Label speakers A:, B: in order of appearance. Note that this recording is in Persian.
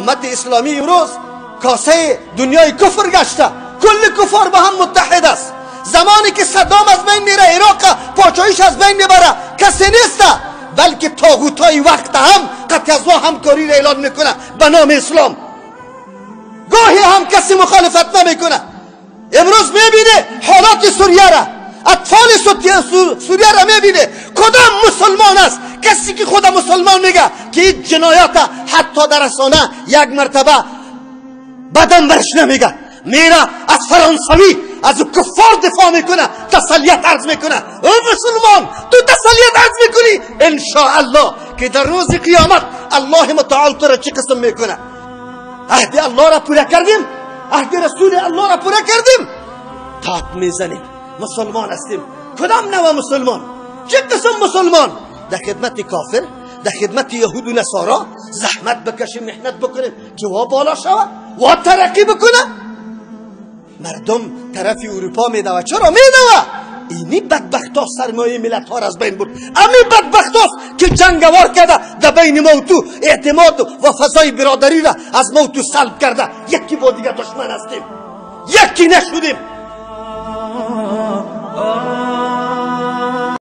A: امت اسلامی امروز کاسه دنیای کفر گشته، کل کفار با هم متحد است. زمانی که صدام از بین میره، عراق پاچایش از بین میبره، کسی نیست، بلکه طاغوتای وقت هم قطع از ما همکاری را اعلان میکنه به نام اسلام. گاهی هم کسی مخالفت نمیکنه. امروز میبینه حالات سوریه را، اطفال سوریه را میبینه. کدام مسلمان است کسی که خود مسلمان میگه که این جنایات حتی در رسانه یک مرتبه بدن برش نمیگه؟ میره از فرانسوی از کفار دفاع میکنه، تسلیت عرض میکنه. او مسلمان تو تسلیت عرض میکنی، انشاءالله که در روز قیامت الله متعال تو را چه قسم میکنه. عهد الله را پورا کردیم، عهد رسول الله را پورا کردیم، تات میزنیم. مسلمان هستیم. کدام نوع مسلمان؟ چه قسم مسلمان؟ در خدمت کافر، در خدمت یهود و نصارا زحمت بکشیم، محنت بکنیم که وا بالا شود، وا ترقی بکنه. مردم طرف اروپا میدوه. چرا میدوه؟ اینی بدبخت ها سرمایه ملت ها را از بین برد. امی بدبخت هاست که جنگوار کرده در بین ما و تو اعتماد و فضای برادری را از ما و تو سلب کرده. یکی با دیگه دشمن هستیم، یکی نشدیم.